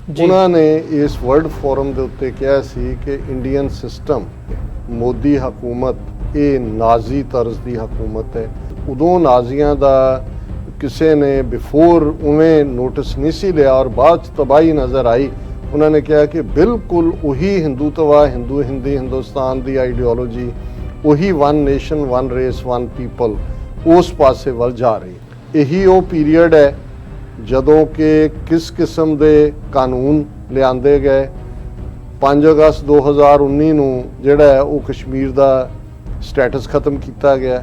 ਉਹਨਾਂ ਨੇ ਇਸ ਵਰਲਡ ਫੋਰਮ ਦੇ ਉੱਤੇ ਕਿਹਾ ਸੀ ਕਿ ਇੰਡੀਅਨ ਸਿਸਟਮ ਮੋਦੀ ਹਕੂਮਤ ਇਹ ਨਾਜ਼ੀ ਤਰਜ਼ ਦੀ ਹਕੂਮਤ ਹੈ। ਉਦੋਂ ਨਾਜ਼ੀਆਂ ਦਾ ਕਿਸੇ ਨੇ ਬਿਫੋਰ ਉਵੇਂ ਨੋਟਿਸ ਨਹੀਂ ਸੀ ਲਿਆ ਔਰ ਬਾਅਦ 'ਚ ਤਬਾਹੀ ਨਜ਼ਰ ਆਈ। ਉਹਨਾਂ ਨੇ ਕਿਹਾ ਕਿ ਬਿਲਕੁਲ ਉਹੀ ਹਿੰਦੂਤਵਾ ਹਿੰਦੁਸਤਾਨ ਦੀ ਆਈਡੀਓਲੋਜੀ, ਉਹੀ one nation one race one people ਉਸ ਪਾਸੇ ਵੱਲ ਜਾ ਰਹੀ। ਇਹੀ ਉਹ ਪੀਰੀਅਡ ਹੈ ਜਦੋਂ ਕਿ ਕਿਸ ਕਿਸਮ ਦੇ ਕਾਨੂੰਨ ਲਿਆਂਦੇ ਗਏ। 5 ਅਗਸਤ 2019 ਨੂੰ ਜਿਹੜਾ ਹੈ ਉਹ ਕਸ਼ਮੀਰ ਦਾ ਸਟੇਟਸ ਖਤਮ ਕੀਤਾ ਗਿਆ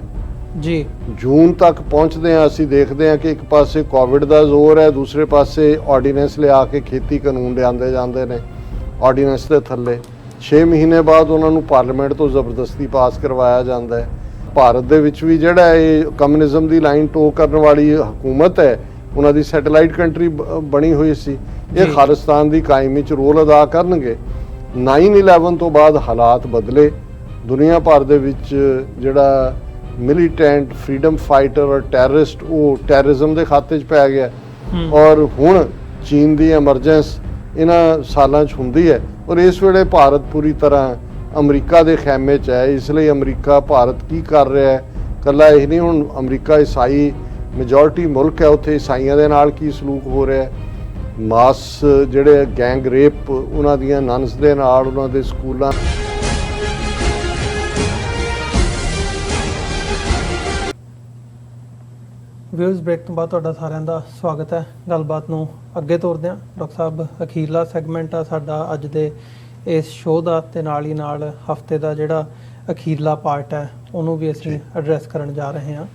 ਜੀ। ਜੂਨ ਤੱਕ ਪਹੁੰਚਦੇ ਹਾਂ ਅਸੀਂ ਦੇਖਦੇ ਹਾਂ ਕਿ ਇੱਕ ਪਾਸੇ ਕੋਵਿਡ ਦਾ ਜ਼ੋਰ ਹੈ, ਦੂਸਰੇ ਪਾਸੇ ਆਰਡੀਨੈਂਸ ਲਿਆ ਕੇ ਖੇਤੀ ਕਾਨੂੰਨ ਲਿਆਂਦੇ ਜਾਂਦੇ ਨੇ ਆਰਡੀਨੈਂਸ ਦੇ ਥੱਲੇ। 6 ਮਹੀਨੇ ਬਾਅਦ ਉਹਨਾਂ ਨੂੰ ਪਾਰਲੀਮੈਂਟ ਤੋਂ ਜ਼ਬਰਦਸਤੀ ਪਾਸ ਕਰਵਾਇਆ ਜਾਂਦਾ ਹੈ। ਭਾਰਤ ਦੇ ਵਿੱਚ ਵੀ ਜਿਹੜਾ ਇਹ ਕਮਿਊਨਿਜ਼ਮ ਦੀ ਲਾਈਨ ਟੋ ਕਰਨ ਵਾਲੀ ਹਕੂਮਤ ਹੈ, ਉਹਨਾਂ ਦੀ ਸੈਟੇਲਾਈਟ ਕੰਟਰੀ ਬਣੀ ਹੋਈ ਸੀ, ਇਹ ਖਾਲਿਸਤਾਨ ਦੀ ਕਾਇਮੀ 'ਚ ਰੋਲ ਅਦਾ ਕਰਨਗੇ। 9/11 ਤੋਂ ਬਾਅਦ ਹਾਲਾਤ ਬਦਲੇ, ਦੁਨੀਆ ਭਰ ਦੇ ਵਿੱਚ ਜਿਹੜਾ ਮਿਲੀਟੈਂਟ ਫਰੀडम ਫਾਈਟਰ ਔਰ ਟੈਰਰਿਸਟ ਉਹ ਟੈਰਰਿਜ਼ਮ ਦੇ ਖਾਤੇ 'ਚ ਪੈ ਗਿਆ ਔਰ ਹੁਣ ਚੀਨ ਦੀ ਐਮਰਜੈਂਸ ਇਹਨਾਂ ਸਾਲਾਂ 'ਚ ਹੁੰਦੀ ਹੈ ਔਰ ਇਸ ਵੇਲੇ ਭਾਰਤ ਪੂਰੀ ਤਰ੍ਹਾਂ ਅਮਰੀਕਾ ਦੇ ਖੈਮੇ 'ਚ ਹੈ। ਇਸ ਲਈ ਅਮਰੀਕਾ ਭਾਰਤ ਕੀ ਕਰ ਰਿਹਾ ਹੈ, ਇਕੱਲਾ ਇਹ ਨਹੀਂ, ਹੁਣ ਅਮਰੀਕਾ ਈਸਾਈ ਮੈਜੋਰਟੀ ਮੁਲਕ ਹੈ, ਉੱਥੇ ਈਸਾਈਆਂ ਦੇ ਨਾਲ ਕੀ ਸਲੂਕ ਹੋ ਰਿਹਾ ਹੈ, ਮਾਸ ਜਿਹੜੇ ਗੈਂਗ ਰੇਪ ਉਹਨਾਂ ਦੀਆਂ ਨਨਸ ਦੇ ਨਾਲ, ਉਹਨਾਂ ਦੇ ਸਕੂਲਾਂ। ਵਿਊਜ਼ ਬ੍ਰੇਕ ਤੋਂ ਬਾਅਦ ਤੁਹਾਡਾ ਸਾਰਿਆਂ ਦਾ ਸਵਾਗਤ ਹੈ। ਗੱਲਬਾਤ ਨੂੰ ਅੱਗੇ ਤੋਰਦੇ ਹਾਂ। ਡਾਕਟਰ ਸਾਹਿਬ, ਅਖੀਰਲਾ ਸੈਗਮੈਂਟ ਆ ਸਾਡਾ ਅੱਜ ਦੇ ਇਸ ਸ਼ੋਅ ਦਾ, ਤੇ ਨਾਲ ਹੀ ਨਾਲ ਹਫਤੇ ਦਾ ਜਿਹੜਾ ਅਖੀਰਲਾ ਪਾਰਟ ਹੈ ਉਹਨੂੰ ਵੀ ਅਸੀਂ ਐਡਰੈਸ ਕਰਨ ਜਾ ਰਹੇ ਹਾਂ।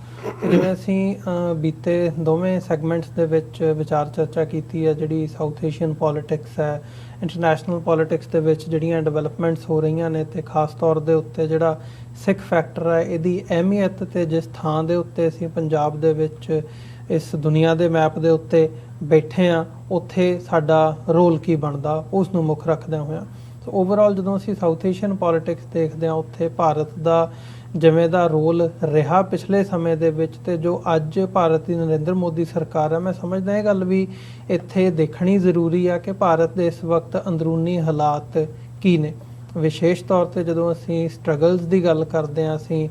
ਜਿਵੇਂ ਅਸੀਂ ਬੀਤੇ ਦੋਵੇਂ ਸੈਗਮੈਂਟਸ ਦੇ ਵਿੱਚ ਵਿਚਾਰ ਚਰਚਾ ਕੀਤੀ ਹੈ, ਜਿਹੜੀ ਸਾਊਥ ਏਸ਼ੀਅਨ ਪੋਲੀਟਿਕਸ ਹੈ, ਇੰਟਰਨੈਸ਼ਨਲ ਪੋਲੀਟਿਕਸ ਦੇ ਵਿੱਚ ਜਿਹੜੀਆਂ ਡਿਵੈਲਪਮੈਂਟਸ ਹੋ ਰਹੀਆਂ ਨੇ, ਤੇ ਖਾਸ ਤੌਰ ਦੇ ਉੱਤੇ ਜਿਹੜਾ ਸਿੱਖ ਫੈਕਟਰ ਹੈ ਇਹਦੀ ਅਹਿਮੀਅਤ, ਤੇ ਜਿਸ ਥਾਂ ਦੇ ਉੱਤੇ ਅਸੀਂ ਪੰਜਾਬ ਦੇ ਵਿੱਚ ਇਸ ਦੁਨੀਆ ਦੇ ਮੈਪ ਦੇ ਉੱਤੇ ਬੈਠੇ ਹਾਂ ਉੱਥੇ ਸਾਡਾ ਰੋਲ ਕੀ ਬਣਦਾ, ਉਸ ਨੂੰ ਮੁੱਖ ਰੱਖਦਿਆਂ ਹੋਇਆਂ। ਸੋ ਓਵਰਆਲ ਜਦੋਂ ਅਸੀਂ ਸਾਊਥ ਏਸ਼ੀਅਨ ਪੋਲੀਟਿਕਸ ਦੇਖਦੇ ਹਾਂ ਉੱਥੇ ਭਾਰਤ ਦਾ ਜਿਵੇਂ ਦਾ ਰੋਲ ਰਿਹਾ ਪਿਛਲੇ ਸਮੇਂ ਦੇ ਵਿੱਚ, ਤੇ ਜੋ ਅੱਜ ਭਾਰਤ ਦੀ ਨਰਿੰਦਰ ਮੋਦੀ ਸਰਕਾਰ ਹੈ, ਮੈਂ ਸਮਝਦਾ ਇਹ ਗੱਲ ਵੀ ਇੱਥੇ ਦੇਖਣੀ ਜ਼ਰੂਰੀ ਆ ਕਿ ਭਾਰਤ ਦੇ ਇਸ ਵਕਤ ਅੰਦਰੂਨੀ ਹਾਲਾਤ ਕੀ ਨੇ। ਵਿਸ਼ੇਸ਼ ਤੌਰ 'ਤੇ ਜਦੋਂ ਅਸੀਂ ਸਟਰਗਲਸ ਦੀ ਗੱਲ ਕਰਦੇ ਹਾਂ, ਅਸੀਂ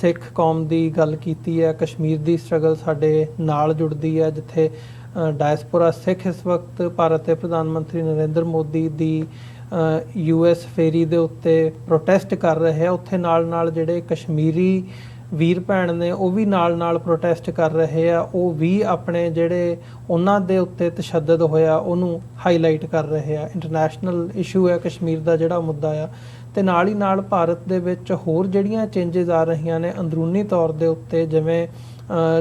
ਸਿੱਖ ਕੌਮ ਦੀ ਗੱਲ ਕੀਤੀ ਹੈ, ਕਸ਼ਮੀਰ ਦੀ ਸਟਰਗਲ ਸਾਡੇ ਨਾਲ ਜੁੜਦੀ ਹੈ, ਜਿੱਥੇ ਡਾਇਸਪੋਰਾ ਸਿੱਖ ਇਸ ਵਕਤ ਭਾਰਤ ਦੇ ਪ੍ਰਧਾਨ ਮੰਤਰੀ ਨਰਿੰਦਰ ਮੋਦੀ ਦੀ US ਫੇਰੀ ਦੇ ਉੱਤੇ ਪ੍ਰੋਟੈਸਟ ਕਰ ਰਹੇ ਆ, ਉੱਥੇ ਨਾਲ ਜਿਹੜੇ ਕਸ਼ਮੀਰੀ ਵੀਰ ਭੈਣ ਨੇ ਉਹ ਵੀ ਨਾਲ ਪ੍ਰੋਟੈਸਟ ਕਰ ਰਹੇ ਆ, ਉਹ ਵੀ ਆਪਣੇ ਜਿਹੜੇ ਉਹਨਾਂ ਦੇ ਉੱਤੇ ਤਸ਼ੱਦਦ ਹੋਇਆ ਉਹਨੂੰ ਹਾਈਲਾਈਟ ਕਰ ਰਹੇ ਆ। ਇੰਟਰਨੈਸ਼ਨਲ ਇਸ਼ੂ ਹੈ ਕਸ਼ਮੀਰ ਦਾ ਜਿਹੜਾ ਮੁੱਦਾ ਆ, ਤੇ ਨਾਲ ਹੀ ਨਾਲ ਭਾਰਤ ਦੇ ਵਿੱਚ ਹੋਰ ਜਿਹੜੀਆਂ ਚੇਂਜਸ ਆ ਰਹੀਆਂ ਨੇ ਅੰਦਰੂਨੀ ਤੌਰ ਦੇ ਉੱਤੇ, ਜਿਵੇਂ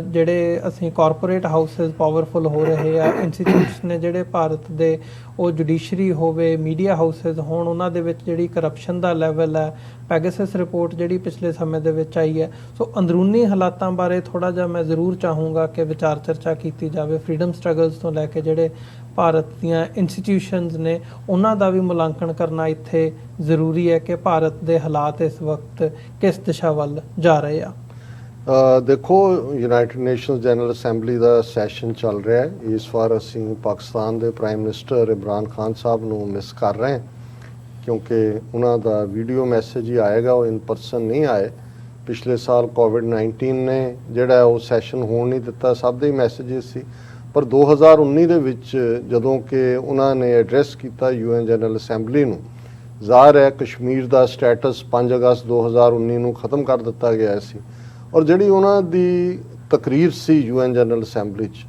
ਜਿਹੜੇ ਅਸੀਂ ਕਾਰਪੋਰੇਟ ਹਾਊਸਿਸ ਪਾਵਰਫੁਲ ਹੋ ਰਹੇ ਆ, ਇੰਸਟੀਟਿਊਟਸ ਨੇ ਜਿਹੜੇ ਭਾਰਤ ਦੇ, ਉਹ ਜੁਡੀਸ਼ਰੀ ਹੋਵੇ, ਮੀਡੀਆ ਹਾਊਸਿਸ ਹੋਣ, ਉਹਨਾਂ ਦੇ ਵਿੱਚ ਜਿਹੜੀ ਕਰਪਸ਼ਨ ਦਾ ਲੈਵਲ ਹੈ, ਪੈਗਾਸਸ ਰਿਪੋਰਟ ਜਿਹੜੀ ਪਿਛਲੇ ਸਮੇਂ ਦੇ ਵਿੱਚ ਆਈ ਹੈ। ਸੋ ਅੰਦਰੂਨੀ ਹਾਲਾਤਾਂ ਬਾਰੇ ਥੋੜ੍ਹਾ ਜਿਹਾ ਮੈਂ ਜ਼ਰੂਰ ਚਾਹੂੰਗਾ ਕਿ ਵਿਚਾਰ ਚਰਚਾ ਕੀਤੀ ਜਾਵੇ। ਫਰੀडम ਸਟਰਗਲਸ ਤੋਂ ਲੈ ਕੇ ਜਿਹੜੇ ਭਾਰਤ ਦੀਆਂ ਇੰਸਟੀਟਿਊਸ਼ਨਸ ਨੇ ਉਹਨਾਂ ਦਾ ਵੀ ਮੁਲਾਂਕਣ ਕਰਨਾ ਇੱਥੇ ਜ਼ਰੂਰੀ ਹੈ ਕਿ ਭਾਰਤ ਦੇ ਹਾਲਾਤ ਇਸ ਵਕਤ ਕਿਸ ਦਿਸ਼ਾ ਵੱਲ ਜਾ ਰਹੇ ਆ। ਦੇਖੋ, ਯੂਨਾਈਟਿਡ ਨੇਸ਼ਨਸ ਜਨਰਲ ਅਸੈਂਬਲੀ ਦਾ ਸੈਸ਼ਨ ਚੱਲ ਰਿਹਾ ਹੈ। ਇਸ ਵਾਰ ਅਸੀਂ ਪਾਕਿਸਤਾਨ ਦੇ ਪ੍ਰਾਈਮ ਮਿਨਿਸਟਰ ਇਮਰਾਨ ਖਾਨ ਸਾਹਿਬ ਨੂੰ ਮਿਸ ਕਰ ਰਹੇ ਹਾਂ ਕਿਉਂਕਿ ਉਹਨਾਂ ਦਾ ਵੀਡੀਓ ਮੈਸੇਜ ਹੀ ਆਏਗਾ, ਉਹ ਇਨ ਪਰਸਨ ਨਹੀਂ ਆਏ। ਪਿਛਲੇ ਸਾਲ ਕੋਵਿਡ-19 ਨੇ ਜਿਹੜਾ ਉਹ ਸੈਸ਼ਨ ਹੋਣ ਨਹੀਂ ਦਿੱਤਾ, ਸਭ ਦੇ ਹੀ ਮੈਸੇਜਸ ਸੀ। ਪਰ 2019 ਦੇ ਵਿੱਚ ਜਦੋਂ ਕਿ ਉਹਨਾਂ ਨੇ ਐਡਰੈਸ ਕੀਤਾ UN ਜਨਰਲ ਅਸੈਂਬਲੀ ਨੂੰ, ਜ਼ਾਹਰ ਹੈ ਕਸ਼ਮੀਰ ਦਾ ਸਟੇਟਸ 5 ਅਗਸਤ 2019 ਨੂੰ ਖਤਮ ਕਰ ਦਿੱਤਾ ਗਿਆ ਸੀ ਔਰ ਜਿਹੜੀ ਉਹਨਾਂ ਦੀ ਤਕਰੀਰ ਸੀ UN ਜਨਰਲ ਅਸੈਂਬਲੀ 'ਚ,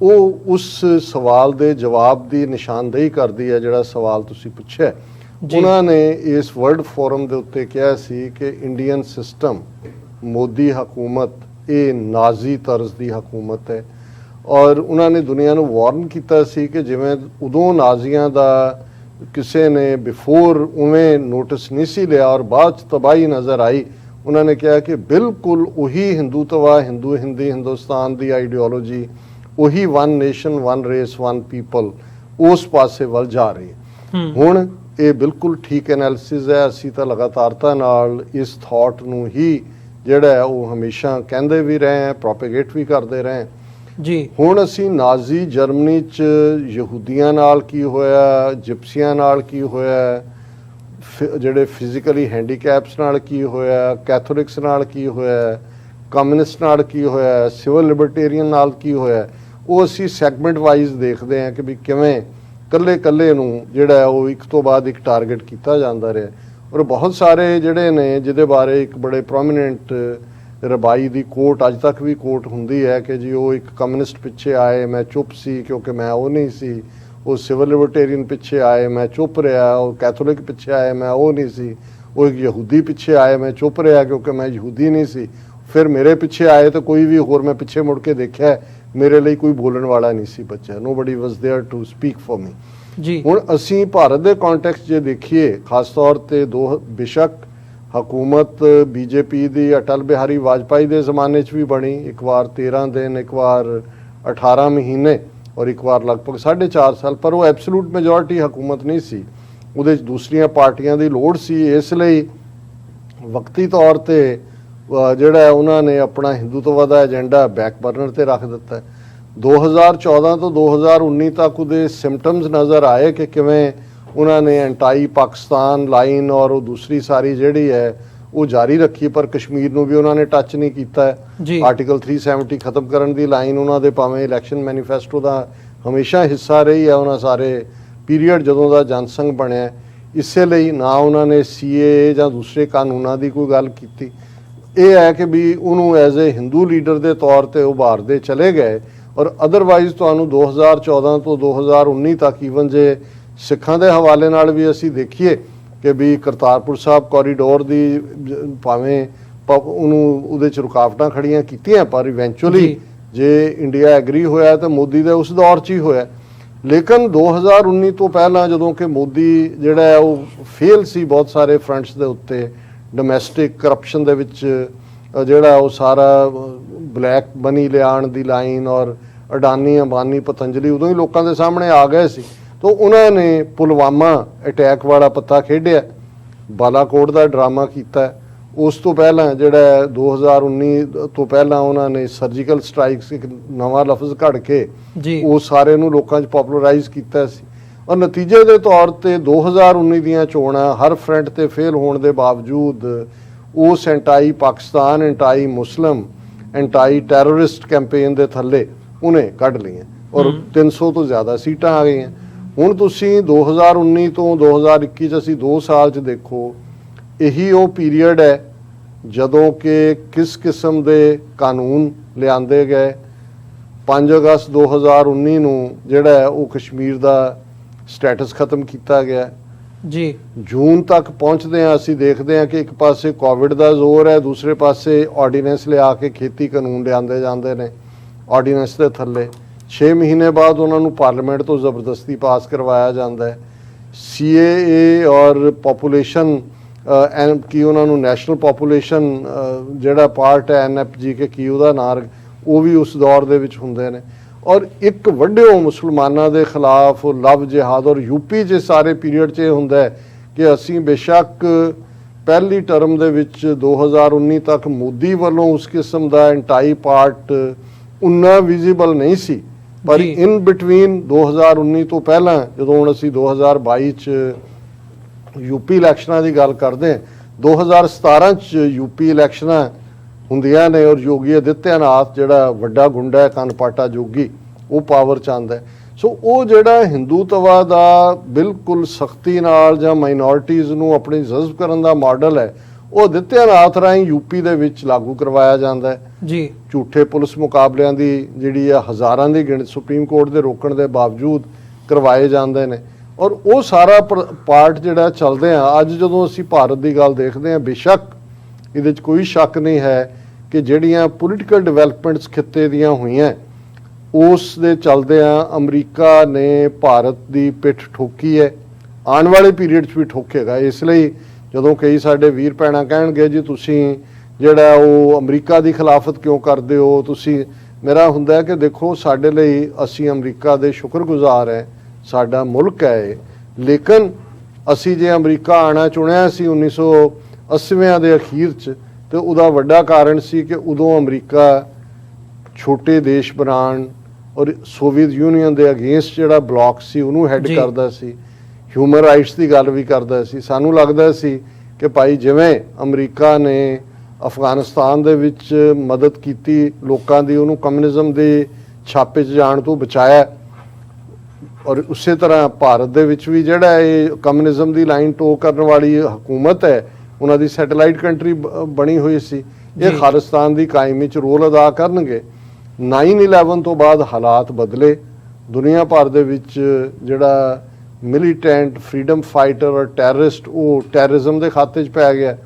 ਉਹ ਉਸ ਸਵਾਲ ਦੇ ਜਵਾਬ ਦੀ ਨਿਸ਼ਾਨਦੇਹੀ ਕਰਦੀ ਹੈ ਜਿਹੜਾ ਸਵਾਲ ਤੁਸੀਂ ਪੁੱਛਿਆ। ਉਹਨਾਂ ਨੇ ਇਸ ਵਰਲਡ ਫੋਰਮ ਦੇ ਉੱਤੇ ਕਿਹਾ ਸੀ ਕਿ ਇੰਡੀਅਨ ਸਿਸਟਮ ਮੋਦੀ ਹਕੂਮਤ ਇਹ ਨਾਜ਼ੀ ਤਰਜ਼ ਦੀ ਹਕੂਮਤ ਹੈ ਔਰ ਉਹਨਾਂ ਨੇ ਦੁਨੀਆ ਨੂੰ ਵਾਰਨ ਕੀਤਾ ਸੀ ਕਿ ਜਿਵੇਂ ਉਦੋਂ ਨਾਜ਼ੀਆਂ ਦਾ ਕਿਸੇ ਨੇ ਬਿਫੋਰ ਉਵੇਂ ਨੋਟਿਸ ਨਹੀਂ ਸੀ ਲਿਆ ਔਰ ਬਾਅਦ 'ਚ ਤਬਾਹੀ ਨਜ਼ਰ ਆਈ। ਉਹਨਾਂ ਨੇ ਕਿਹਾ ਕਿ ਬਿਲਕੁਲ ਉਹੀ ਹਿੰਦੂਤਵਾ ਹਿੰਦੁਸਤਾਨ ਦੀ ਆਈਡੀਓਲੋਜੀ, ਉਹੀ one nation one race one people ਉਸ ਪਾਸੇ ਵੱਲ ਜਾ ਰਹੀ ਹੈ। ਹੁਣ ਇਹ ਬਿਲਕੁਲ ਠੀਕ ਐਨਾਲਿਸਿਸ ਹੈ। ਅਸੀਂ ਤਾਂ ਲਗਾਤਾਰਤਾ ਨਾਲ ਇਸ ਥਾਟ ਨੂੰ ਹੀ ਜਿਹੜਾ ਹੈ ਉਹ ਹਮੇਸ਼ਾ ਕਹਿੰਦੇ ਵੀ ਰਹੇ ਹਾਂ, ਪ੍ਰੋਪੇਗੇਟ ਵੀ ਕਰਦੇ ਰਹੇ। ਜੀ ਹੁਣ ਅਸੀਂ ਨਾਜ਼ੀ ਜਰਮਨੀ 'ਚ ਯਹੂਦੀਆਂ ਨਾਲ ਕੀ ਹੋਇਆ, ਜਿਪਸੀਆਂ ਨਾਲ ਕੀ ਹੋਇਆ, ਜਿਹੜੇ ਫਿਜ਼ੀਕਲੀ ਹੈਂਡੀਕੈਪਸ ਨਾਲ ਕੀ ਹੋਇਆ, ਕੈਥੋਲਿਕਸ ਨਾਲ ਕੀ ਹੋਇਆ, ਕਮਿਊਨਿਸਟ ਨਾਲ ਕੀ ਹੋਇਆ, ਸਿਵਲ ਲਿਬਰਟੇਰੀਅਨ ਨਾਲ ਕੀ ਹੋਇਆ, ਉਹ ਅਸੀਂ ਸੈਗਮੈਂਟ ਵਾਈਜ਼ ਦੇਖਦੇ ਹਾਂ ਕਿ ਵੀ ਕਿਵੇਂ ਕੱਲੇ ਨੂੰ ਜਿਹੜਾ ਉਹ ਇੱਕ ਤੋਂ ਬਾਅਦ ਇੱਕ ਟਾਰਗੇਟ ਕੀਤਾ ਜਾਂਦਾ ਰਿਹਾ। ਔਰ ਬਹੁਤ ਸਾਰੇ ਜਿਹੜੇ ਨੇ ਜਿਹਦੇ ਬਾਰੇ ਇੱਕ ਬੜੇ ਪ੍ਰੋਮੀਨੈਂਟ ਰਬਾਈ ਦੀ ਕੋਟ ਅੱਜ ਤੱਕ ਵੀ ਕੋਟ ਹੁੰਦੀ ਹੈ ਕਿ ਜੀ ਉਹ ਇੱਕ ਕਮਿਊਨਿਸਟ ਪਿੱਛੇ ਆਏ, ਮੈਂ ਚੁੱਪ ਸੀ ਕਿਉਂਕਿ ਮੈਂ ਉਹ ਨਹੀਂ ਸੀ, ਉਹ ਸਿਵਲ ਲਿਬਰਟੇਰੀਅਨ ਪਿੱਛੇ ਆਏ, ਮੈਂ ਚੁੱਪ ਰਿਹਾ, ਉਹ ਕੈਥੋਲਿਕ ਪਿੱਛੇ ਆਏ, ਮੈਂ ਉਹ ਨਹੀਂ ਸੀ, ਉਹ ਇੱਕ ਯਹੂਦੀ ਪਿੱਛੇ ਆਏ, ਮੈਂ ਚੁੱਪ ਰਿਹਾ ਕਿਉਂਕਿ ਮੈਂ ਯਹੂਦੀ ਨਹੀਂ ਸੀ, ਫਿਰ ਮੇਰੇ ਪਿੱਛੇ ਆਏ ਤਾਂ ਕੋਈ ਵੀ ਹੋਰ ਮੈਂ ਪਿੱਛੇ ਮੁੜ ਕੇ ਦੇਖਿਆ ਮੇਰੇ ਲਈ ਕੋਈ ਬੋਲਣ ਵਾਲਾ ਨਹੀਂ ਸੀ ਬਚਿਆ, nobody was there to speak for me. ਜੀ ਹੁਣ ਅਸੀਂ ਭਾਰਤ ਦੇ ਕੰਟੈਕਸਟ ਜੇ ਦੇਖੀਏ, ਖਾਸ ਤੌਰ ਤੇ ਬੇਸ਼ੱਕ ਹਕੂਮਤ ਬੀਜੇਪੀ ਦੀ ਅਟਲ ਬਿਹਾਰੀ ਵਾਜਪਾਈ ਦੇ ਜ਼ਮਾਨੇ 'ਚ ਵੀ ਬਣੀ, ਇੱਕ ਵਾਰ 13 ਦਿਨ, ਇੱਕ ਵਾਰ 18 ਮਹੀਨੇ ਔਰ ਇੱਕ ਵਾਰ ਲਗਭਗ 4.5 ਸਾਲ, ਪਰ ਉਹ ਐਬਸੋਲੂਟ ਮੈਜੋਰਿਟੀ ਹਕੂਮਤ ਨਹੀਂ ਸੀ, ਉਹਦੇ 'ਚ ਦੂਸਰੀਆਂ ਪਾਰਟੀਆਂ ਦੀ ਲੋੜ ਸੀ। ਇਸ ਲਈ ਵਕਤੀ ਤੌਰ ਤੇ ਜਿਹੜਾ ਉਹਨਾਂ ਨੇ ਆਪਣਾ ਹਿੰਦੂਤਵ ਦਾ ਏਜੰਡਾ ਬੈਕ ਬਰਨਰ ਤੇ ਰੱਖ ਦਿੱਤਾ। 2014 ਤੋਂ 2019 ਤੱਕ ਉਹਦੇ ਸਿੰਪਟਮਸ ਨਜ਼ਰ ਆਏ ਕਿ ਕਿਵੇਂ ਉਹਨਾਂ ਨੇ ਐਂਟਾਈ ਪਾਕਿਸਤਾਨ ਲਾਈਨ ਔਰ ਉਹ ਦੂਸਰੀ ਸਾਰੀ ਜਿਹੜੀ ਹੈ ਉਹ ਜਾਰੀ ਰੱਖੀ, ਪਰ ਕਸ਼ਮੀਰ ਨੂੰ ਵੀ ਉਹਨਾਂ ਨੇ ਟੱਚ ਨਹੀਂ ਕੀਤਾ। ਆਰਟੀਕਲ 370 ਖਤਮ ਕਰਨ ਦੀ ਲਾਈਨ ਉਹਨਾਂ ਦੇ ਭਾਵੇਂ ਇਲੈਕਸ਼ਨ ਮੈਨੀਫੈਸਟੋ ਦਾ ਹਮੇਸ਼ਾ ਹਿੱਸਾ ਰਹੀ ਹੈ ਉਹਨਾਂ ਸਾਰੇ ਪੀਰੀਅਡ ਜਦੋਂ ਦਾ ਜਨਸੰਘ ਬਣਿਆ। ਇਸੇ ਲਈ ਨਾ ਉਹਨਾਂ ਨੇ CAA ਜਾਂ ਦੂਸਰੇ ਕਾਨੂੰਨਾਂ ਦੀ ਕੋਈ ਗੱਲ ਕੀਤੀ। ਇਹ ਹੈ ਕਿ ਵੀ ਉਹਨੂੰ ਐਜ਼ ਏ ਹਿੰਦੂ ਲੀਡਰ ਦੇ ਤੌਰ ਤੇ ਉਭਾਰਦੇ ਚਲੇ ਗਏ। ਔਰ ਅਦਰਵਾਈਜ਼ ਤੁਹਾਨੂੰ 2014 ਤੋਂ 2019 ਤੱਕ ਈਵਨ ਜੇ ਸਿੱਖਾਂ ਦੇ ਹਵਾਲੇ ਨਾਲ ਵੀ ਅਸੀਂ ਦੇਖੀਏ ਕਿ ਵੀ ਕਰਤਾਰਪੁਰ ਸਾਹਿਬ ਕੋਰੀਡੋਰ ਦੀ ਭਾਵੇਂ ਉਹਨੂੰ ਉਹਦੇ 'ਚ ਰੁਕਾਵਟਾਂ ਖੜੀਆਂ ਕੀਤੀਆਂ, ਪਰ ਇਵੈਂਚੁਅਲੀ ਜੇ ਇੰਡੀਆ ਐਗਰੀ ਹੋਇਆ ਤਾਂ ਮੋਦੀ ਦੇ ਉਸ ਦੌਰ 'ਚ ਹੀ ਹੋਇਆ। ਲੇਕਿਨ 2019 ਤੋਂ ਪਹਿਲਾਂ ਜਦੋਂ ਕਿ ਮੋਦੀ ਜਿਹੜਾ ਹੈ ਉਹ ਫੇਲ ਸੀ ਬਹੁਤ ਸਾਰੇ ਫਰੰਟਸ ਦੇ ਉੱਤੇ, ਡੋਮੈਸਟਿਕ ਕਰਪਸ਼ਨ ਦੇ ਵਿੱਚ ਜਿਹੜਾ ਉਹ ਸਾਰਾ ਬਲੈਕ ਮਨੀ ਲਿਆਉਣ ਦੀ ਲਾਈਨ ਔਰ ਅਡਾਨੀ ਅੰਬਾਨੀ ਪਤੰਜਲੀ ਉਦੋਂ ਹੀ ਲੋਕਾਂ ਦੇ ਸਾਹਮਣੇ ਆ ਗਏ ਸੀ, ਤਾਂ ਉਹਨਾਂ ਨੇ ਪੁਲਵਾਮਾ ਅਟੈਕ ਵਾਲਾ ਪੱਤਾ ਖੇਡਿਆ, ਬਾਲਾਕੋਟ ਦਾ ਡਰਾਮਾ ਕੀਤਾ। ਉਸ ਤੋਂ ਪਹਿਲਾਂ ਜਿਹੜਾ 2019 ਤੋਂ ਪਹਿਲਾਂ ਉਹਨਾਂ ਨੇ ਸਰਜੀਕਲ ਸਟ੍ਰਾਈਕਸ ਇੱਕ ਨਵਾਂ ਲਫ਼ਜ਼ ਘੜ ਕੇ ਉਹ ਸਾਰੇ ਨੂੰ ਲੋਕਾਂ 'ਚ ਪੋਪੂਲਰਾਈਜ਼ ਕੀਤਾ ਸੀ। ਔਰ ਨਤੀਜੇ ਦੇ ਤੌਰ ਤੇ 2019 ਦੀਆਂ ਚੋਣਾਂ ਹਰ ਫਰੰਟ ਤੇ ਫੇਲ ਹੋਣ ਦੇ ਬਾਵਜੂਦ ਉਸ ਐਂਟਾਈ ਪਾਕਿਸਤਾਨ, ਐਂਟਾਈ ਮੁਸਲਿਮ, ਐਂਟਾਈ ਟੈਰਰਿਸਟ ਕੈਂਪੇਨ ਦੇ ਥੱਲੇ ਉਹਨੇ ਕੱਢ ਲਈਆਂ ਔਰ 300 ਤੋਂ ਜ਼ਿਆਦਾ ਸੀਟਾਂ ਆ ਗਈਆਂ। ਹੁਣ ਤੁਸੀਂ 2019 ਤੋਂ 2021 'ਚ ਅਸੀਂ 2 ਸਾਲ 'ਚ ਦੇਖੋ, ਇਹੀ ਉਹ ਪੀਰੀਅਡ ਹੈ ਜਦੋਂ ਕਿ ਕਿਸ ਕਿਸਮ ਦੇ ਕਾਨੂੰਨ ਲਿਆਂਦੇ ਗਏ। 5 ਅਗਸਤ 2019 ਨੂੰ ਜਿਹੜਾ ਹੈ ਉਹ ਕਸ਼ਮੀਰ ਦਾ ਸਟੇਟਸ ਖਤਮ ਕੀਤਾ ਗਿਆ ਜੀ। ਜੂਨ ਤੱਕ ਪਹੁੰਚਦੇ ਹਾਂ ਅਸੀਂ ਦੇਖਦੇ ਹਾਂ ਕਿ ਇੱਕ ਪਾਸੇ ਕੋਵਿਡ ਦਾ ਜ਼ੋਰ ਹੈ, ਦੂਸਰੇ ਪਾਸੇ ਆਰਡੀਨੈਂਸ ਲਿਆ ਕੇ ਖੇਤੀ ਕਾਨੂੰਨ ਲਿਆਂਦੇ ਜਾਂਦੇ ਨੇ ਆਰਡੀਨੈਂਸ ਦੇ ਥੱਲੇ। 6 ਮਹੀਨੇ ਬਾਅਦ ਉਹਨਾਂ ਨੂੰ ਪਾਰਲੀਮੈਂਟ ਤੋਂ ਜ਼ਬਰਦਸਤੀ ਪਾਸ ਕਰਵਾਇਆ ਜਾਂਦਾ ਹੈ। CAA ਔਰ ਪੋਪੂਲੇਸ਼ਨ ਕੀ ਉਹਨਾਂ ਨੂੰ ਨੈਸ਼ਨਲ ਪੋਪੂਲੇਸ਼ਨ ਜਿਹੜਾ ਪਾਰਟ ਹੈ NFG ਕੇ ਕੀ ਉਹਦਾ ਨਾਂ, ਉਹ ਵੀ ਉਸ ਦੌਰ ਦੇ ਵਿੱਚ ਹੁੰਦੇ ਨੇ। ਔਰ ਇੱਕ ਵੱਡੇ ਮੁਸਲਮਾਨਾਂ ਦੇ ਖਿਲਾਫ ਲਵ ਜਿਹਾਦ ਔਰ UP 'ਚ ਸਾਰੇ ਪੀਰੀਅਡ 'ਚ ਇਹ ਹੁੰਦਾ ਹੈ ਕਿ ਅਸੀਂ ਬੇਸ਼ੱਕ ਪਹਿਲੀ ਟਰਮ ਦੇ ਵਿੱਚ 2019 ਤੱਕ ਮੋਦੀ ਵੱਲੋਂ ਉਸ ਕਿਸਮ ਦਾ ਐਂਟਾਈ ਪਾਰਟ ਉਨਾ ਵਿਜ਼ੀਬਲ ਨਹੀਂ ਸੀ, ਪਰ ਇਨ ਬਿਟਵੀਨ 2019 ਤੋਂ ਪਹਿਲਾਂ ਜਦੋਂ ਹੁਣ ਅਸੀਂ 2022 'ਚ UP ਇਲੈਕਸ਼ਨਾਂ ਦੀ ਗੱਲ ਕਰਦੇ ਹਾਂ, 2017 'ਚ UP ਇਲੈਕਸ਼ਨਾਂ ਹੁੰਦੀਆਂ ਨੇ ਔਰ ਯੋਗੀ ਆਦਿੱਤਿਆਨਾਥ ਜਿਹੜਾ ਵੱਡਾ ਗੁੰਡਾ ਹੈ ਕਨਪਾਟਾ ਜੋਗੀ ਉਹ ਪਾਵਰ 'ਚ ਆਉਂਦਾ ਹੈ। ਸੋ ਉਹ ਜਿਹੜਾ ਹਿੰਦੂਤਵਾ ਦਾ ਬਿਲਕੁਲ ਸਖਤੀ ਨਾਲ ਜਾਂ ਮਾਈਨੋਰਿਟੀਜ਼ ਨੂੰ ਆਪਣੀ ਜਜ਼ਬ ਕਰਨ ਦਾ ਮਾਡਲ ਹੈ, ਉਹ ਆਦਿੱਤਿਆਨਾਥ ਰਾਹੀਂ UP ਦੇ ਵਿੱਚ ਲਾਗੂ ਕਰਵਾਇਆ ਜਾਂਦਾ ਹੈ ਜੀ। ਝੂਠੇ ਪੁਲਿਸ ਮੁਕਾਬਲਿਆਂ ਦੀ ਜਿਹੜੀ ਆ ਹਜ਼ਾਰਾਂ ਦੀ ਗਿਣਤੀ ਸੁਪਰੀਮ ਕੋਰਟ ਦੇ ਰੋਕਣ ਦੇ ਬਾਵਜੂਦ ਕਰਵਾਏ ਜਾਂਦੇ ਨੇ ਔਰ ਉਹ ਸਾਰਾ ਪਾਰਟ ਜਿਹੜਾ ਚੱਲਦੇ ਆ। ਅੱਜ ਜਦੋਂ ਅਸੀਂ ਭਾਰਤ ਦੀ ਗੱਲ ਦੇਖਦੇ ਹਾਂ, ਬੇਸ਼ੱਕ ਇਹਦੇ 'ਚ ਕੋਈ ਸ਼ੱਕ ਨਹੀਂ ਹੈ ਕਿ ਜਿਹੜੀਆਂ ਪੋਲੀਟੀਕਲ ਡਿਵੈਲਪਮੈਂਟਸ ਖਿੱਤੇ ਦੀਆਂ ਹੋਈਆਂ ਉਸ ਦੇ ਚੱਲਦਿਆਂ ਅਮਰੀਕਾ ਨੇ ਭਾਰਤ ਦੀ ਪਿੱਠ ਠੋਕੀ ਹੈ, ਆਉਣ ਵਾਲੇ ਪੀਰੀਅਡ 'ਚ ਵੀ ਠੋਕੇਗਾ। ਇਸ ਲਈ ਜਦੋਂ ਕਈ ਸਾਡੇ ਵੀਰ ਭੈਣਾਂ ਕਹਿਣਗੇ ਜੀ ਤੁਸੀਂ ਜਿਹੜਾ ਉਹ ਅਮਰੀਕਾ ਦੀ ਖਿਲਾਫਤ ਕਿਉਂ ਕਰਦੇ ਹੋ, ਤੁਸੀਂ, ਮੇਰਾ ਹੁੰਦਾ ਹੈ ਕਿ ਦੇਖੋ ਸਾਡੇ ਲਈ ਅਸੀਂ ਅਮਰੀਕਾ ਦੇ ਸ਼ੁਕਰਗੁਜ਼ਾਰ ਹੈ, ਸਾਡਾ ਮੁਲਕ ਹੈ, ਲੇਕਿਨ ਅਸੀਂ ਜੇ ਅਮਰੀਕਾ ਆਉਣਾ ਚੁਣਿਆ ਸੀ 1980ਵਿਆਂ ਦੇ ਅਖੀਰ 'ਚ, ਤੇ ਉਹਦਾ ਵੱਡਾ ਕਾਰਨ ਸੀ ਕਿ ਉਦੋਂ ਅਮਰੀਕਾ ਛੋਟੇ ਦੇਸ਼ ਬਣਾਉਣ ਔਰ ਸੋਵੀਅਤ ਯੂਨੀਅਨ ਦੇ ਅਗੇਂਸਟ ਜਿਹੜਾ ਬਲੌਕ ਸੀ ਉਹਨੂੰ ਹੈੱਡ ਜੀ। ਕਰਦਾ ਸੀ, ਹਿਊਮਨ ਰਾਈਟਸ ਦੀ ਗੱਲ ਵੀ ਕਰਦਾ ਸੀ। ਸਾਨੂੰ ਲੱਗਦਾ ਸੀ ਕਿ ਭਾਈ ਜਿਵੇਂ ਅਮਰੀਕਾ ਨੇ ਅਫਗਾਨਿਸਤਾਨ ਦੇ ਵਿੱਚ ਮਦਦ ਕੀਤੀ ਲੋਕਾਂ ਦੀ, ਉਹਨੂੰ ਕਮਿਊਨਿਜ਼ਮ ਦੇ ਛਾਪੇ 'ਚ ਜਾਣ ਤੋਂ ਬਚਾਇਆ, ਔਰ ਉਸੇ ਤਰ੍ਹਾਂ ਭਾਰਤ ਦੇ ਵਿੱਚ ਵੀ ਜਿਹੜਾ ਇਹ ਕਮਿਊਨਿਜ਼ਮ ਦੀ ਲਾਈਨ ਟੋ ਕਰਨ ਵਾਲੀ ਹਕੂਮਤ ਹੈ, ਉਹਨਾਂ ਦੀ ਸੈਟੇਲਾਈਟ ਕੰਟਰੀ ਬਣੀ ਹੋਈ ਸੀ, ਇਹ ਜੀ। ਖਾਲਿਸਤਾਨ ਦੀ ਕਾਇਮੀ 'ਚ ਰੋਲ ਅਦਾ ਕਰਨਗੇ। 9/11 ਤੋਂ ਬਾਅਦ ਹਾਲਾਤ ਬਦਲੇ, ਦੁਨੀਆ ਭਰ ਦੇ ਵਿੱਚ ਜਿਹੜਾ ਮਿਲੀਟੈਂਟ ਫਰੀडम ਫਾਈਟਰ ਔਰ ਟੈਰਰਿਸਟ ਉਹ ਟੈਰਰਿਜ਼ਮ ਦੇ ਖਾਤੇ 'ਚ ਪੈ ਗਿਆ,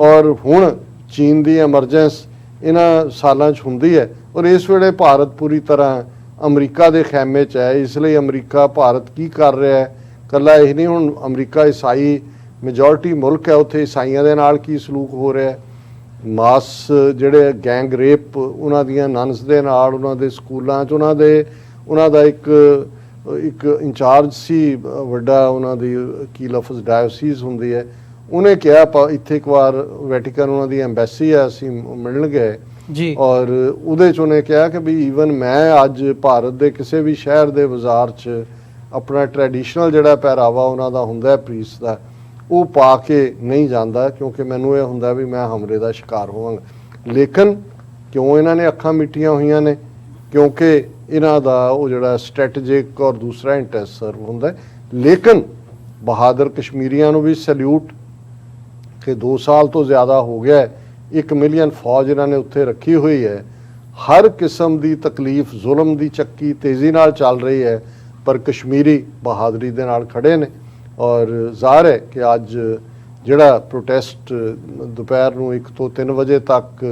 ਔਰ ਹੁਣ ਚੀਨ ਦੀ ਐਮਰਜੈਂਸ ਇਹਨਾਂ ਸਾਲਾਂ 'ਚ ਹੁੰਦੀ ਹੈ, ਔਰ ਇਸ ਵੇਲੇ ਭਾਰਤ ਪੂਰੀ ਤਰ੍ਹਾਂ ਅਮਰੀਕਾ ਦੇ ਖੈਮੇ 'ਚ ਹੈ। ਇਸ ਲਈ ਅਮਰੀਕਾ ਭਾਰਤ ਕੀ ਕਰ ਰਿਹਾ ਹੈ, ਇਕੱਲਾ ਇਹ ਨਹੀਂ, ਹੁਣ ਅਮਰੀਕਾ ਈਸਾਈ ਮੈਜੋਰਿਟੀ ਮੁਲਕ ਹੈ, ਉੱਥੇ ਈਸਾਈਆਂ ਦੇ ਨਾਲ ਕੀ ਸਲੂਕ ਹੋ ਰਿਹਾ ਹੈ, ਮਾਸ ਜਿਹੜੇ ਗੈਂਗ ਰੇਪ ਉਹਨਾਂ ਦੀਆਂ ਨਨਸ ਦੇ ਨਾਲ, ਉਹਨਾਂ ਦੇ ਸਕੂਲਾਂ 'ਚ ਉਹਨਾਂ ਦਾ ਇੱਕ ਇੰਚਾਰਜ ਸੀ ਵੱਡਾ, ਉਹਨਾਂ ਦੀ ਕੀ ਲਫ਼ਜ਼ ਡਾਇਓਸੀਸ ਹੁੰਦੀ ਹੈ, ਉਹਨੇ ਕਿਹਾ ਇੱਥੇ ਇੱਕ ਵਾਰ ਵੈਟੀਕਨ ਉਹਨਾਂ ਦੀ ਐਮਬੈਸੀ ਹੈ, ਅਸੀਂ ਮਿਲਣ ਗਏ ਜੀ, ਔਰ ਉਹਦੇ 'ਚ ਉਹਨੇ ਕਿਹਾ ਕਿ ਵੀ ਈਵਨ ਮੈਂ ਅੱਜ ਭਾਰਤ ਦੇ ਕਿਸੇ ਵੀ ਸ਼ਹਿਰ ਦੇ ਬਾਜ਼ਾਰ 'ਚ ਆਪਣਾ ਟ੍ਰੈਡੀਸ਼ਨਲ ਜਿਹੜਾ ਪਹਿਰਾਵਾ ਉਹਨਾਂ ਦਾ ਹੁੰਦਾ ਪ੍ਰੀਸ ਦਾ, ਉਹ ਪਾ ਕੇ ਨਹੀਂ ਜਾਂਦਾ, ਕਿਉਂਕਿ ਮੈਨੂੰ ਇਹ ਹੁੰਦਾ ਵੀ ਮੈਂ ਹਮਲੇ ਦਾ ਸ਼ਿਕਾਰ ਹੋਵਾਂਗਾ। ਲੇਕਿਨ ਕਿਉਂ ਇਹਨਾਂ ਨੇ ਅੱਖਾਂ ਮਿੱਟੀਆਂ ਹੋਈਆਂ ਨੇ? ਕਿਉਂਕਿ ਇਹਨਾਂ ਦਾ ਉਹ ਜਿਹੜਾ ਸਟ੍ਰੈਟੇਜਿਕ ਔਰ ਦੂਸਰਾ ਇੰਟਰਸਟ ਸਰਵ ਹੁੰਦਾ। ਲੇਕਿਨ ਬਹਾਦਰ ਕਸ਼ਮੀਰੀਆਂ ਨੂੰ ਵੀ ਸੈਲਿਊਟ ਕਿ 2 ਸਾਲ ਤੋਂ ਜ਼ਿਆਦਾ ਹੋ ਗਿਆ 1 ਮਿਲੀਅਨ ਫੌਜ ਇਹਨਾਂ ਨੇ ਉੱਥੇ ਰੱਖੀ ਹੋਈ ਹੈ, ਹਰ ਕਿਸਮ ਦੀ ਤਕਲੀਫ ਜ਼ੁਲਮ ਦੀ ਚੱਕੀ ਤੇਜ਼ੀ ਨਾਲ ਚੱਲ ਰਹੀ ਹੈ, ਪਰ ਕਸ਼ਮੀਰੀ ਬਹਾਦਰੀ ਦੇ ਨਾਲ ਖੜੇ ਨੇ। ਔਰ ਜ਼ਾਹਰ ਹੈ ਕਿ ਅੱਜ ਜਿਹੜਾ ਪ੍ਰੋਟੈਸਟ ਦੁਪਹਿਰ ਨੂੰ 1 ਤੋਂ 3 ਵਜੇ ਤੱਕ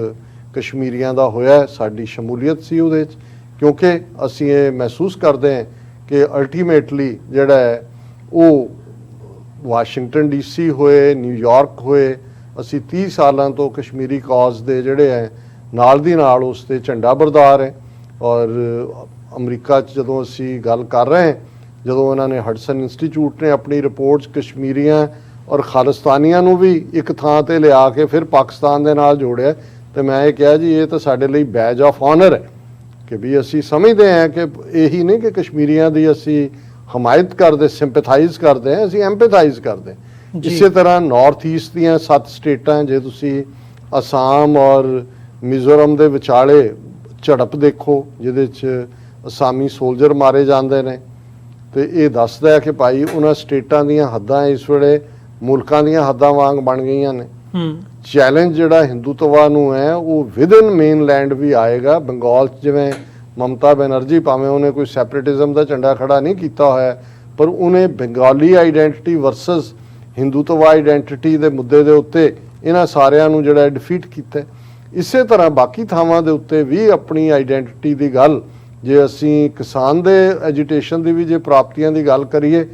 ਕਸ਼ਮੀਰੀਆਂ ਦਾ ਹੋਇਆ, ਸਾਡੀ ਸ਼ਮੂਲੀਅਤ ਸੀ ਉਹਦੇ 'ਚ, ਕਿਉਂਕਿ ਅਸੀਂ ਇਹ ਮਹਿਸੂਸ ਕਰਦੇ ਹਾਂ ਕਿ ਅਲਟੀਮੇਟਲੀ ਜਿਹੜਾ ਹੈ ਉਹ ਵਾਸ਼ਿੰਗਟਨ ਡੀਸੀ ਹੋਏ, ਨਿਊਯਾਰਕ ਹੋਏ, ਅਸੀਂ 30 ਸਾਲਾਂ ਤੋਂ ਕਸ਼ਮੀਰੀ ਕਾਜ਼ ਦੇ ਜਿਹੜੇ ਹੈ ਨਾਲ ਦੀ ਨਾਲ ਉਸ 'ਤੇ ਝੰਡਾ ਬਰਦਾਰ ਹੈ। ਔਰ ਅਮਰੀਕਾ 'ਚ ਜਦੋਂ ਅਸੀਂ ਗੱਲ ਕਰ ਰਹੇ ਹਾਂ, ਜਦੋਂ ਇਹਨਾਂ ਨੇ ਹਡਸਨ ਇੰਸਟੀਚਿਊਟ ਨੇ ਆਪਣੀ ਰਿਪੋਰਟਸ ਕਸ਼ਮੀਰੀਆਂ ਔਰ ਖਾਲਿਸਤਾਨੀਆਂ ਨੂੰ ਵੀ ਇੱਕ ਥਾਂ ਤੇ ਲਿਆ ਕੇ ਫਿਰ ਪਾਕਿਸਤਾਨ ਦੇ ਨਾਲ ਜੋੜਿਆ, ਤੇ ਮੈਂ ਇਹ ਕਿਹਾ ਜੀ ਇਹ ਤਾਂ ਸਾਡੇ ਲਈ ਬੈਜ ਆਫ ਆਨਰ ਹੈ ਕਿ ਵੀ ਅਸੀਂ ਸਮਝਦੇ ਹਾਂ ਕਿ ਇਹੀ ਨਹੀਂ ਕਿ ਕਸ਼ਮੀਰੀਆਂ ਦੀ ਅਸੀਂ ਹਮਾਇਤ ਕਰਦੇ, ਸਿੰਪੈਥਾਈਜ਼ ਕਰਦੇ ਹਾਂ, ਅਸੀਂ ਐਮਪੈਥਾਈਜ਼ ਕਰਦੇ ਹਾਂ। ਇਸੇ ਤਰ੍ਹਾਂ ਨਾਰਥ ਈਸਟ ਦੀਆਂ 7 ਸਟੇਟਾਂ, ਜੇ ਤੁਸੀਂ ਅਸਾਮ ਔਰ ਮਿਜ਼ੋਰਮ ਦੇ ਵਿਚਾਲੇ ਝੜਪ ਦੇਖੋ ਜਿਹਦੇ 'ਚ ਅਸਾਮੀ ਸੋਲਜਰ ਮਾਰੇ ਜਾਂਦੇ ਨੇ, ਤੇ ਇਹ ਦੱਸਦਾ ਹੈ ਕਿ ਭਾਈ ਉਹਨਾਂ ਸਟੇਟਾਂ ਦੀਆਂ ਹੱਦਾਂ ਇਸ ਵੇਲੇ ਮੁਲਕਾਂ ਦੀਆਂ ਹੱਦਾਂ ਵਾਂਗ ਬਣ ਗਈਆਂ ਨੇ। ਚੈਲੰਜ ਜਿਹੜਾ ਹਿੰਦੂਤਵਾ ਨੂੰ ਹੈ ਉਹ ਵਿਦਨ ਮੇਨਲੈਂਡ ਵੀ ਆਏਗਾ। ਬੰਗਾਲ 'ਚ ਜਿਵੇਂ ਮਮਤਾ ਬੈਨਰਜੀ, ਭਾਵੇਂ ਉਹਨੇ ਕੋਈ ਸੈਪਰੇਟਿਜ਼ਮ ਦਾ ਝੰਡਾ ਖੜਾ ਨਹੀਂ ਕੀਤਾ ਹੋਇਆ, ਪਰ ਉਹਨੇ Bengali identity versus Hindutva identity ਦੇ ਮੁੱਦੇ ਦੇ ਉੱਤੇ ਇਹਨਾਂ ਸਾਰਿਆਂ ਨੂੰ ਜਿਹੜਾ ਡਿਫੀਟ ਕੀਤਾ। ਇਸੇ ਤਰ੍ਹਾਂ ਬਾਕੀ ਥਾਵਾਂ ਦੇ ਉੱਤੇ ਵੀ ਆਪਣੀ ਆਈਡੈਂਟੀਟੀ ਦੀ ਗੱਲ, ਜੇ ਅਸੀਂ ਕਿਸਾਨ ਦੇ ਐਜੀਟੇਸ਼ਨ ਦੀ ਵੀ ਜੇ ਪ੍ਰਾਪਤੀਆਂ ਦੀ ਗੱਲ ਕਰੀਏ,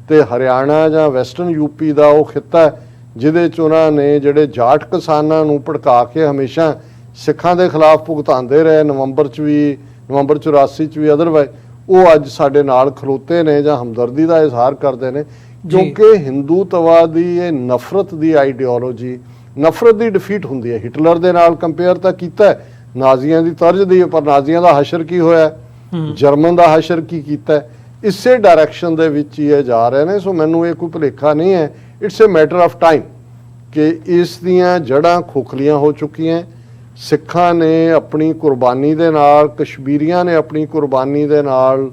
ਤੇ ਹਰਿਆਣਾ ਜਾਂ ਵੈਸਟਰਨ ਯੂਪੀ ਦਾ ਉਹ ਖਿੱਤਾ ਜਿਹਦੇ 'ਚ ਉਹਨਾਂ ਨੇ ਜਿਹੜੇ ਜਾਟ ਕਿਸਾਨਾਂ ਨੂੰ ਭੜਕਾ ਕੇ ਹਮੇਸ਼ਾ ਸਿੱਖਾਂ ਦੇ ਖਿਲਾਫ ਭੁਗਤਾਉਂਦੇ ਰਹੇ, ਨਵੰਬਰ 84 'ਚ ਵੀ ਅਦਰਵਾਈਜ਼, ਉਹ ਅੱਜ ਸਾਡੇ ਨਾਲ ਖਲੋਤੇ ਨੇ ਜਾਂ ਹਮਦਰਦੀ ਦਾ ਇਜ਼ਹਾਰ ਕਰਦੇ ਨੇ, ਕਿਉਂਕਿ ਹਿੰਦੂਤਵਾ ਦੀ ਇਹ ਨਫ਼ਰਤ ਦੀ ਆਈਡੀਓਲੋਜੀ, ਨਫ਼ਰਤ ਦੀ ਡਿਫੀਟ ਹੁੰਦੀ ਹੈ। ਹਿਟਲਰ ਦੇ ਨਾਲ ਕੰਪੇਅਰ ਤਾਂ ਕੀਤਾ, ਨਾਜ਼ੀਆਂ ਦੀ ਤਰਜ਼ ਦੀ, ਪਰ ਨਾਜ਼ੀਆਂ ਦਾ ਹਸ਼ਰ ਕੀ ਹੋਇਆ, ਜਰਮਨ ਦਾ ਹਸ਼ਰ ਕੀ ਕੀਤਾ, ਇਸੇ ਡਾਇਰੈਕਸ਼ਨ ਦੇ ਵਿੱਚ ਹੀ ਇਹ ਜਾ ਰਹੇ ਨੇ। ਸੋ ਮੈਨੂੰ ਇਹ ਕੋਈ ਭੁਲੇਖਾ ਨਹੀਂ ਹੈ, it's A matter of time ਕਿ ਇਸ ਦੀਆਂ ਜੜ੍ਹਾਂ ਖੋਖਲੀਆਂ ਹੋ ਚੁੱਕੀਆਂ। ਸਿੱਖਾਂ ਨੇ ਆਪਣੀ ਕੁਰਬਾਨੀ ਦੇ ਨਾਲ, ਕਸ਼ਮੀਰੀਆਂ ਨੇ ਆਪਣੀ ਕੁਰਬਾਨੀ ਦੇ ਨਾਲ,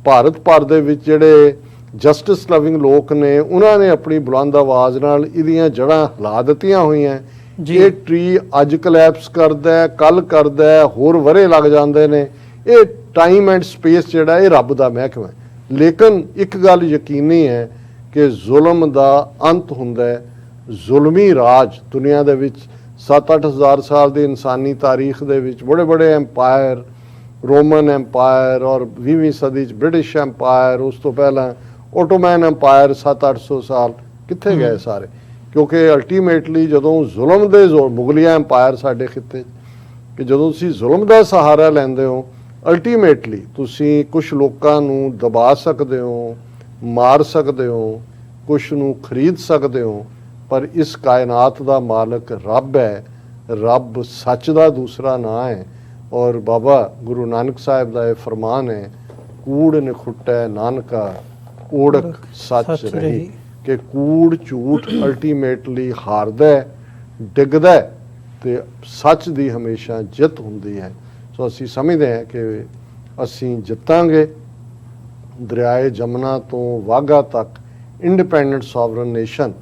ਭਾਰਤ ਭਰ ਦੇ ਵਿੱਚ ਜਿਹੜੇ ਜਸਟਿਸ ਲਵਿੰਗ ਲੋਕ ਨੇ ਉਹਨਾਂ ਨੇ ਆਪਣੀ ਬੁਲੰਦ ਆਵਾਜ਼ ਨਾਲ ਇਹਦੀਆਂ ਜੜ੍ਹਾਂ ਹਿਲਾ ਦਿੱਤੀਆਂ ਹੋਈਆਂ। ਇਹ ਟਰੀ ਅੱਜ ਕਲੈਪਸ ਕਰਦਾ, ਕੱਲ ਕਰਦਾ, ਹੋਰ ਵਰੇ ਲੱਗ ਜਾਂਦੇ ਨੇ। ਇਹ ਟਾਈਮ ਐਂਡ ਸਪੇਸ ਜਿਹੜਾ ਇਹ ਰੱਬ ਦਾ ਮਹਿਕਮਾ ਹੈ। ਲੇਕਿਨ ਇੱਕ ਗੱਲ ਯਕੀਨੀ ਹੈ ਕਿ ਜ਼ੁਲਮ ਦਾ ਅੰਤ ਹੁੰਦਾ ਹੈ। ਜ਼ੁਲਮੀ ਰਾਜ ਦੁਨੀਆ ਦੇ ਵਿੱਚ 7-8 ਹਜ਼ਾਰ ਸਾਲ ਦੀ ਇਨਸਾਨੀ ਤਾਰੀਖ ਦੇ ਵਿੱਚ ਬੜੇ ਐਮਪਾਇਰ, ਰੋਮਨ ਐਮਪਾਇਰ ਔਰ 20ਵੀਂ ਸਦੀ 'ਚ ਬ੍ਰਿਟਿਸ਼ ਐਮਪਾਇਰ, ਉਸ ਤੋਂ ਪਹਿਲਾਂ ਓਟੋਮੈਨ ਐਮਪਾਇਰ 700-800 ਸਾਲ ਕਿੱਥੇ ਗਏ ਸਾਰੇ? ਕਿਉਂਕਿ ਅਲਟੀਮੇਟਲੀ ਜਦੋਂ ਜ਼ੁਲਮ ਦੇ ਮੁਗਲਿਆ ਐਮਪਾਇਰ ਸਾਡੇ ਖਿੱਤੇ, ਕਿ ਜਦੋਂ ਤੁਸੀਂ ਜ਼ੁਲਮ ਦਾ ਸਹਾਰਾ ਲੈਂਦੇ ਹੋ, ਅਲਟੀਮੇਟਲੀ ਤੁਸੀਂ ਕੁਝ ਲੋਕਾਂ ਨੂੰ ਦਬਾ ਸਕਦੇ ਹੋ, ਮਾਰ ਸਕਦੇ ਹੋ, ਕੁਝ ਨੂੰ ਖਰੀਦ ਸਕਦੇ ਹੋ, ਪਰ ਇਸ ਕਾਇਨਾਤ ਦਾ ਮਾਲਕ ਰੱਬ ਹੈ। ਰੱਬ ਸੱਚ ਦਾ ਦੂਸਰਾ ਨਾਂ ਹੈ। ਔਰ ਬਾਬਾ ਗੁਰੂ ਨਾਨਕ ਸਾਹਿਬ ਦਾ ਇਹ ਫਰਮਾਨ ਹੈ, ਕੂੜ ਨਿਖੁੱਟੈ ਨਾਨਕਾ ਓੜਕ ਸੱਚ ਰਹੀ, ਕਿ ਕੂੜ ਝੂਠ ਅਲਟੀਮੇਟਲੀ ਹਾਰਦਾ ਹੈ, ਡਿੱਗਦਾ ਹੈ ਤੇ ਸੱਚ ਦੀ ਹਮੇਸ਼ਾ ਜਿੱਤ ਹੁੰਦੀ ਹੈ। ਸੋ ਅਸੀਂ ਸਮਝਦੇ ਹਾਂ ਕਿ ਅਸੀਂ ਜਿੱਤਾਂਗੇ। ਦਰਿਆਏ ਜਮਨਾ ਤੋਂ ਵਾਘਾ ਤੱਕ ਇੰਡੀਪੈਂਡੈਂਟ ਸੋਵਰਨ ਨੇਸ਼ਨ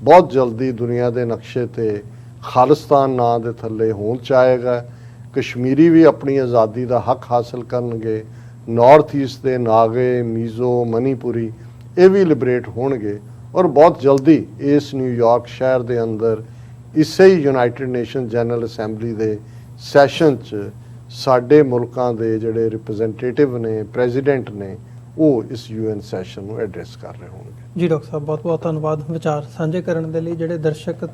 ਬਹੁਤ ਜਲਦੀ ਦੁਨੀਆ ਦੇ ਨਕਸ਼ੇ ਤੇ ਖਾਲਿਸਤਾਨ ਨਾਂ ਦੇ ਥੱਲੇ ਹੋਂਦ 'ਚ ਆਏਗਾ। ਕਸ਼ਮੀਰੀ ਵੀ ਆਪਣੀ ਆਜ਼ਾਦੀ ਦਾ ਹੱਕ ਹਾਸਲ ਕਰਨਗੇ। ਨਾਰਥ ਈਸਟ ਦੇ ਨਾਗੇ, ਮੀਜ਼ੋ, ਮਨੀਪੁਰੀ ਇਹ ਵੀ ਲਿਬਰੇਟ ਹੋਣਗੇ। ਔਰ ਬਹੁਤ ਜਲਦੀ ਇਸ ਨਿਊਯਾਰਕ ਸ਼ਹਿਰ ਦੇ ਅੰਦਰ ਇਸੇ ਹੀ ਯੂਨਾਈਟਿਡ ਨੇਸ਼ਨ ਜਨਰਲ ਅਸੈਂਬਲੀ ਦੇ ਸੈਸ਼ਨ 'ਚ ਸਾਡੇ ਮੁਲਕਾਂ ਦੇ ਜਿਹੜੇ ਰਿਪਰੈਜ਼ੈਂਟੇਟਿਵ ਨੇ, ਪ੍ਰੈਜ਼ੀਡੈਂਟ ਨੇ, ਉਹ ਇਸ UN ਸੈਸ਼ਨ ਨੂੰ ਐਡਰੈਸ ਕਰ ਰਹੇ ਹੋਣਗੇ। ਜੀ ਡਾਕਟਰ ਸਾਹਿਬ, ਬਹੁਤ ਬਹੁਤ ਧੰਨਵਾਦ ਵਿਚਾਰ ਸਾਂਝੇ ਕਰਨ ਦੇ ਲਈ। ਜਿਹੜੇ ਦਰਸ਼ਕ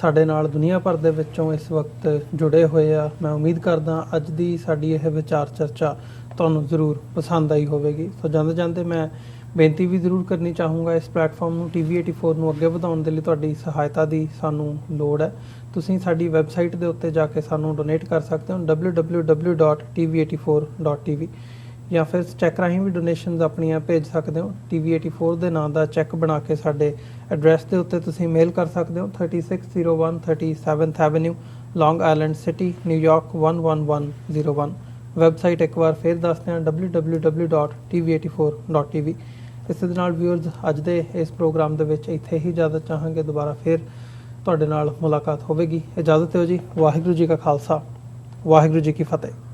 ਸਾਡੇ ਨਾਲ ਦੁਨੀਆ ਭਰ ਦੇ ਵਿੱਚੋਂ ਇਸ ਵਕਤ ਜੁੜੇ ਹੋਏ ਆ, ਮੈਂ ਉਮੀਦ ਕਰਦਾ ਅੱਜ ਦੀ ਸਾਡੀ ਇਹ ਵਿਚਾਰ ਚਰਚਾ ਤੁਹਾਨੂੰ ਜ਼ਰੂਰ ਪਸੰਦ ਆਈ ਹੋਵੇਗੀ। ਸੋ ਜਾਂਦੇ ਜਾਂਦੇ ਮੈਂ ਬੇਨਤੀ ਵੀ ਜ਼ਰੂਰ ਕਰਨੀ ਚਾਹੂੰਗਾ, ਇਸ ਪਲੇਟਫਾਰਮ ਨੂੰ TV84 ਨੂੰ ਅੱਗੇ ਵਧਾਉਣ ਦੇ ਲਈ ਤੁਹਾਡੀ ਸਹਾਇਤਾ ਦੀ ਸਾਨੂੰ ਲੋੜ ਹੈ। ਤੁਸੀਂ ਸਾਡੀ ਵੈਬਸਾਈਟ ਦੇ ਉੱਤੇ ਜਾ ਕੇ ਸਾਨੂੰ ਡੋਨੇਟ ਕਰ ਸਕਦੇ ਹੋ www.tv84.tv, ਜਾਂ ਫਿਰ ਚੈੱਕ ਰਾਹੀਂ ਵੀ ਡੋਨੇਸ਼ਨਸ ਆਪਣੀਆਂ ਭੇਜ ਸਕਦੇ ਹੋ। TV84 ਦੇ ਨਾਂ ਦਾ ਚੈੱਕ ਬਣਾ ਕੇ ਸਾਡੇ ਐਡਰੈਸ ਦੇ ਉੱਤੇ ਤੁਸੀਂ ਮੇਲ ਕਰ ਸਕਦੇ ਹੋ, 3601 37th ਐਵੇਨਿਊ, ਲੌਂਗ ਆਈਲੈਂਡ ਸਿਟੀ, ਨਿਊਯਾਰਕ 11101। ਵੈਬਸਾਈਟ ਇੱਕ ਵਾਰ ਫਿਰ ਦੱਸਦੇ ਹਾਂ, www.tv84.tv। ਇਸ ਦੇ ਨਾਲ ਵਿਊਅਰਸ, ਅੱਜ ਦੇ ਇਸ ਪ੍ਰੋਗਰਾਮ ਦੇ ਵਿੱਚ ਇੱਥੇ ਹੀ ਇਜਾਜ਼ਤ ਚਾਹਾਂਗੇ। ਦੁਬਾਰਾ ਫਿਰ ਤੁਹਾਡੇ ਨਾਲ ਮੁਲਾਕਾਤ ਹੋਵੇਗੀ। ਇਜਾਜ਼ਤ ਦਿਓ ਜੀ। ਵਾਹਿਗੁਰੂ ਜੀ ਕਾ ਖਾਲਸਾ, ਵਾਹਿਗੁਰੂ ਜੀ ਕੀ ਫਤਿਹ।